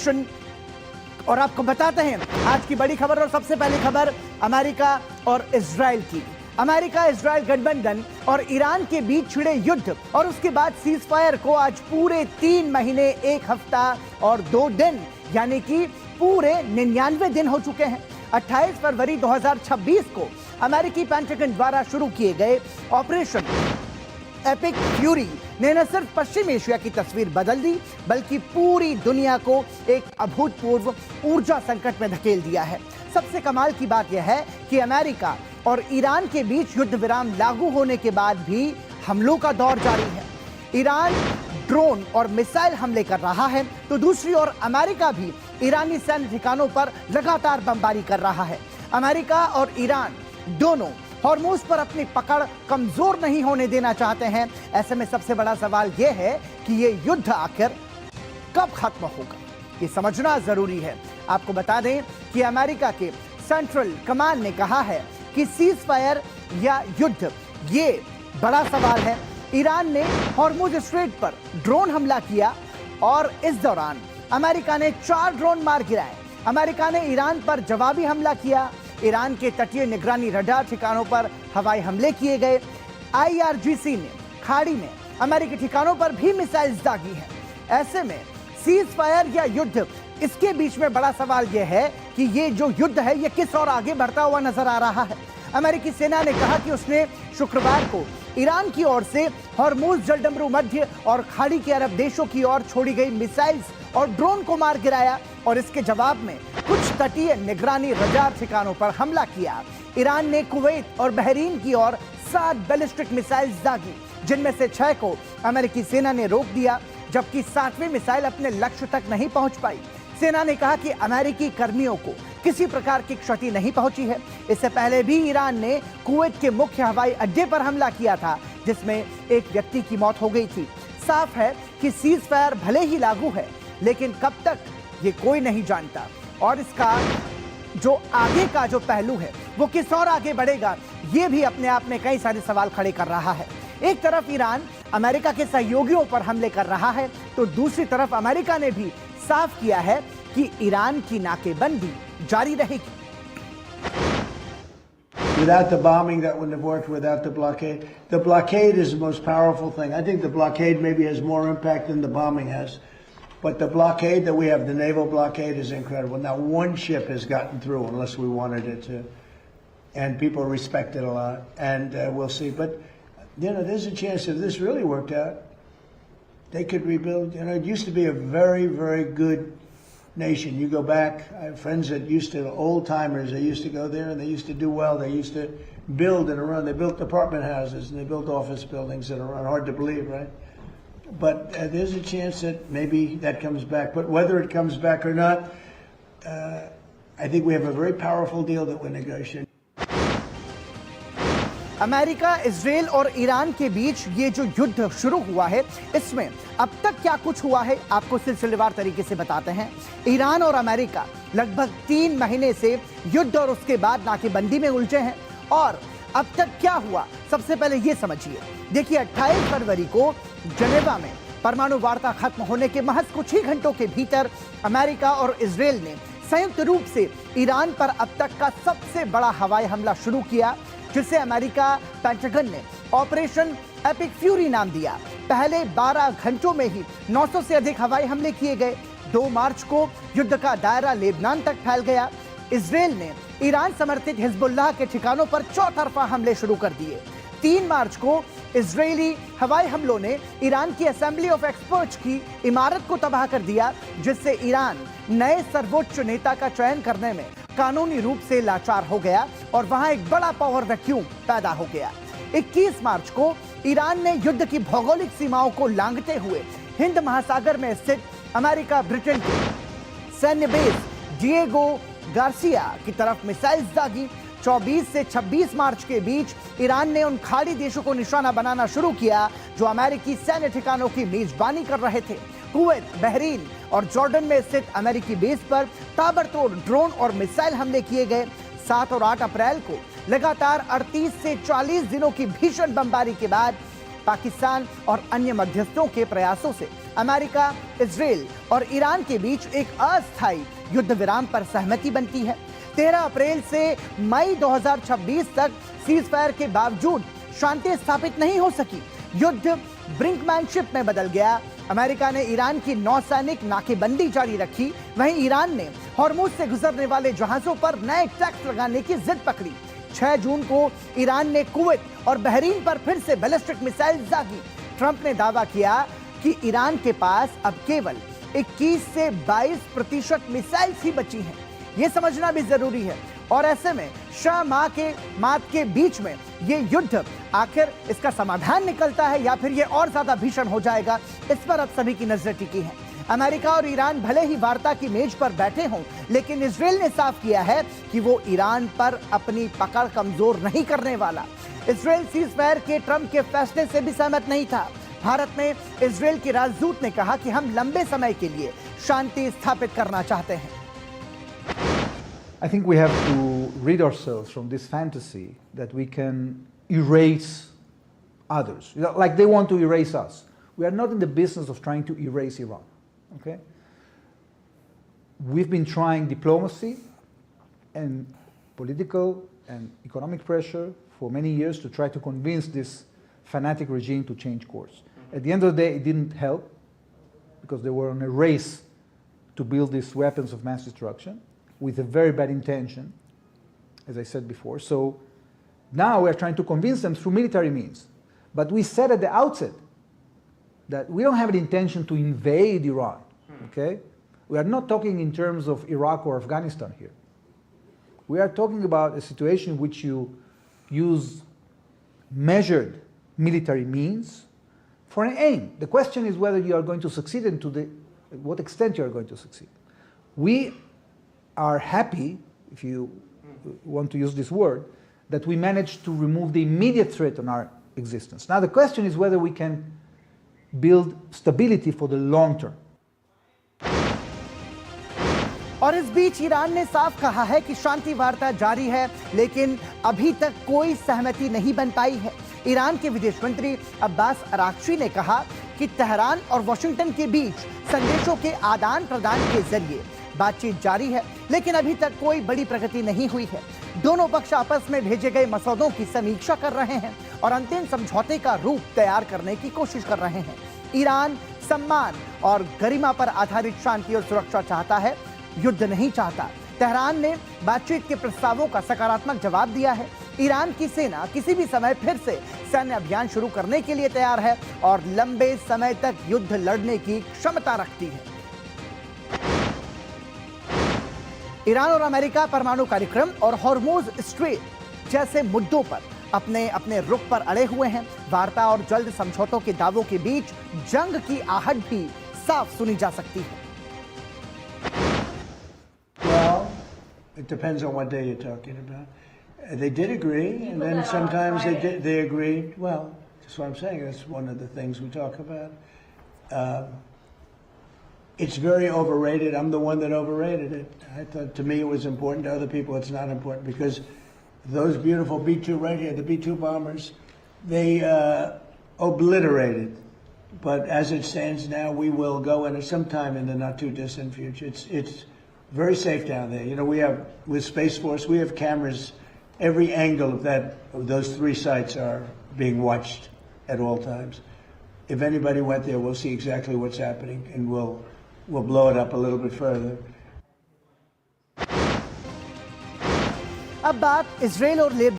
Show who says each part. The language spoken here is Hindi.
Speaker 1: और आपको बताते हैं आज की बड़ी खबर। और सबसे पहली खबर अमेरिका और इजराइल की। अमेरिका इजराइल गठबंधन और ईरान के बीच छिड़े युद्ध और उसके बाद सीज फायर को आज पूरे 3 महीने 1 हफ्ता और 2 दिन यानी कि पूरे 99 दिन हो चुके हैं। 28 फरवरी 2026 को अमेरिकी पेंटागन द्वारा शुरू किए गए ऑपरेशन एपिक फ्यूरी ने न सिर्फ पश्चिम एशिया की तस्वीर बदल दी बल्कि पूरी दुनिया को एक अभूतपूर्व ऊर्जा संकट में धकेल दिया है। सबसे कमाल की बात यह है कि अमेरिका और ईरान के बीच युद्ध विराम लागू होने के बाद भी हमलों का दौर जारी है। ईरान ड्रोन और मिसाइल हमले कर रहा है तो दूसरी ओर अमेरिका भी ईरानी सैन्य ठिकानों पर लगातार बमबारी कर रहा है। अमेरिका और ईरान दोनों हॉर्मूज पर अपनी पकड़ कमजोर नहीं होने देना चाहते हैं। ऐसे में सबसे बड़ा सवाल यह है कि यह युद्ध आखिर कब खत्म होगा, ये समझना जरूरी है। आपको बता दें कि अमेरिका के सेंट्रल कमांड ने कहा है कि सीज फायर या युद्ध ये बड़ा सवाल है। ईरान ने हॉर्मूज स्ट्रेट पर ड्रोन हमला किया और इस दौरान अमेरिका ने 4 ड्रोन मार गिराए। अमेरिका ने ईरान पर जवाबी हमला किया। ईरान के तटीय निगरानी रडार ठिकानों पर हवाई हमले किए गए। आईआरजीसी ने खाड़ी में अमेरिकी ठिकानों पर भी मिसाइल्स दागी हैं। ऐसे में सीज फायर या युद्ध, इसके बीच में बड़ा सवाल यह है कि ये जो युद्ध है ये किस और आगे बढ़ता हुआ नजर आ रहा है। अमेरिकी सेना ने कहा कि उसने शुक्रवार को ईरान की ओर से हॉर्मूज जलडमरू मध्य और खाड़ी के अरब देशों की ओर छोड़ी गई मिसाइल्स और ड्रोन को मार गिराया और इसके जवाब में कुछ तटीय निगरानी रडार ठिकानों पर हमला किया। ईरान ने कुवैत और बहरीन की ओर 7 बैलिस्टिक मिसाइल्स दागी, जिनमें से 6 को अमेरिकी सेना ने रोक दिया जबकि 7वीं मिसाइल अपने लक्ष्य तक नहीं पहुंच पाई। सेना ने कहा कि अमेरिकी कर्मियों को किसी प्रकार की क्षति नहीं पहुंची है। इससे पहले भी ईरान ने कुवैत के मुख्य हवाई अड्डे पर हमला किया था जिसमें एक व्यक्ति की मौत हो गई थी। साफ है कि सीज फायर भले ही लागू है लेकिन कब तक ये कोई नहीं जानता और इसका जो आगे का जो पहलू है वो किस और आगे बढ़ेगा, ये भी अपने आप में कई सारे सवाल खड़े कर रहा है। एक तरफ ईरान अमेरिका के सहयोगियों पर हमले कर रहा है तो दूसरी तरफ अमेरिका ने भी साफ किया है कि ईरान की नाकेबंदी जारी रहेगी।
Speaker 2: Without the bombing, that wouldn't have worked. Without the blockade is the most powerful thing. I think the blockade maybe has more impact than the bombing has. But the blockade that we have, the naval blockade, is incredible. Now, one ship has gotten through, unless we wanted it to, and people respect it a lot, and we'll see. But, you know, there's a chance if this really worked out, they could rebuild. You know, it used to be a very, very good nation. You go back, I have friends that used to, old-timers, they used to go there, and they used to do well. They used to build and run. They built apartment houses, and they built office buildings that are hard to believe, right? But there's a chance that maybe that comes back. But whether it comes back or not, I think we have a very powerful deal that we're negotiating.
Speaker 1: America, Israel और ईरान के बीच ये जो युद्ध शुरू हुआ है इसमें अब तक क्या कुछ हुआ है आपको सिलसिलेवार तरीके से बताते हैं। ईरान और अमेरिका लगभग 3 महीने से युद्ध और उसके बाद नाकेबंदी में उलझे हैं और अब तक क्या हुआ सबसे पहले ये समझिए। देखिए 28 फरवरी को जनेवा में परमाणु वार्ता खत्म होने के महज कुछ ही घंटों के भीतर अमेरिका और इजराइल ने संयुक्त रूप से ईरान पर अब तक का सबसे बड़ा हवाई हमला शुरू किया जिसे अमेरिका पेंटागन ने ऑपरेशन एपिक फ्यूरी नाम दिया। पहले 12 घंटों में ही 900 से अधिक हवाई हमले किए गए। 2 मार्च को युद्ध का दायरा लेबनान तक फैल गया। इजराइल ने ईरान समर्थित हिजबुल्लाह के ठिकानों पर चौतरफा हमले शुरू कर दिए। 3 मार्च को इजरायली हवाई हमलों ने ईरान की असेंबली ऑफ एक्सपर्ट्स की इमारत को तबाह कर दिया जिससे ईरान नए सर्वोच्च नेता का चयन करने में कानूनी रूप से लाचार हो गया और वहां एक बड़ा पावर वैक्यूम पैदा हो गया। 21 मार्च को ईरान ने युद्ध की भौगोलिक सीमाओं को लांघते हुए हिंद महासागर में स्थित अमेरिका ब्रिटेन के सैन्य बेस डिएगो गार्सिया की तरफ मिसाइल्स दागी। 24 से 26 मार्च के बीच ईरान ने उन खाड़ी देशों को निशाना बनाना शुरू किया जो अमेरिकी सैन्य ठिकानों की मेजबानी कर रहे थे। कुवैत, बहरीन और जॉर्डन में स्थित अमेरिकी बेस पर ताबड़तोड़ ड्रोन और मिसाइल हमले किए गए। 7 और 8 अप्रैल को लगातार 38 से 40 दिनों की भीषण बमबारी के बाद पाकिस्तान और अन्य मध्यस्थों के प्रयासों से अमेरिका, इजराइल और ईरान के बीच एक अस्थायी युद्ध विराम पर सहमति बनती है। 13 अप्रैल से मई 2026 तक सीजफायर के बावजूद शांति स्थापित नहीं हो सकी। युद्ध ब्रिंकमैनशिप में बदल गया। अमेरिका ने ईरान की नौसैनिक नाकेबंदी जारी रखी, वहीं ईरान ने हॉर्मुज से गुजरने वाले जहाजों पर नए टैक्स लगाने की जिद पकड़ी। 6 जून को ईरान ने कुवैत और बहरीन पर फिर से बैलिस्टिक मिसाइल दागी। ट्रंप ने दावा किया कि ईरान के पास अब केवल 21 से 22% मिसाइल्स ही बची हैं। ये समझना भी जरूरी है। और ऐसे में शाह मात के बीच में ये युद्ध आखिर इसका समाधान निकलता है या फिर ये और ज्यादा भीषण हो जाएगा, इस पर अब सभी की नजर टिकी है। अमेरिका और ईरान भले ही वार्ता की मेज पर बैठे हों, लेकिन इजराइल ने साफ किया है कि वो ईरान पर अपनी पकड़ कमजोर नहीं करने वाला। इजराइल सीजफायर के ट्रंप के फैसले से भी सहमत नहीं था। भारत में इजराइल के राजदूत ने कहा कि हम लंबे समय के लिए शांति स्थापित करना चाहते हैं।
Speaker 3: I think we have to rid ourselves from this fantasy that we can erase others, like they want to erase us. We are not in the business of trying to erase Iran. Okay? We've been trying diplomacy and political and economic pressure for many years to try to convince this fanatic regime to change course. At the end of the day, it didn't help because they were on a race to build these weapons of mass destruction with a very bad intention, as I said before. So now we are trying to convince them through military means. But we said at the outset that we don't have the intention to invade Iran, okay? We are not talking in terms of Iraq or Afghanistan here. We are talking about a situation in which you use measured military means for an aim. The question is whether you are going to succeed and to what extent you are going to succeed. We are happy, if you want to use this word, that we managed to remove the immediate threat on our existence. Now the question is whether we can build stability for the long term.
Speaker 1: और इस बीच ईरान ने साफ कहा है कि शांति वार्ता जारी है, लेकिन अभी तक कोई सहमति नहीं बन पाई है। ईरान के विदेश मंत्री अब्बास अराक्ची ने कहा कि तेहरान और वॉशिंगटन के बीच संदेशों के आदान प्रदान के जरिए बातचीत जारी है, लेकिन अभी तक कोई बड़ी प्रगति नहीं हुई है। दोनों पक्ष आपस में भेजे गए मसौदों की समीक्षा कर रहे हैं और अंतिम समझौते का रूप तैयार करने की कोशिश कर रहे हैं। ईरान सम्मान और गरिमा पर आधारित शांति और सुरक्षा चाहता है, युद्ध नहीं चाहता। तेहरान ने बातचीत के प्रस्तावों का सकारात्मक जवाब दिया है। ईरान की सेना किसी भी समय फिर से सैन्य अभियान शुरू करने के लिए तैयार है और लंबे समय तक युद्ध लड़ने की क्षमता रखती है। ईरान और अमेरिका परमाणु कार्यक्रम और हॉर्मुज स्ट्रेट जैसे मुद्दों पर अपने अपने रुख पर अड़े हुए हैं। वार्ता और जल्द समझौतों के दावों के बीच जंग की आहट भी साफ सुनी जा सकती है।
Speaker 2: Well, it depends on what day you're talking about. They did agree, and then sometimes they agreed. Well, that's what I'm saying. That's one of the things we talk about. It's very overrated. I'm the one that overrated it. I thought, to me, it was important. To other people, it's not important because those beautiful B-2 right here, the B-2 bombers, they obliterated. But as it stands now, we will go in sometime in the not too distant future. It's very safe down there. You know, we have with Space Force, we have cameras. Every angle of those 3 sites are being watched at all times. If anybody went there, we'll see exactly what's happening, and we'll blow it up a little bit further.
Speaker 1: अब बात इजराइल और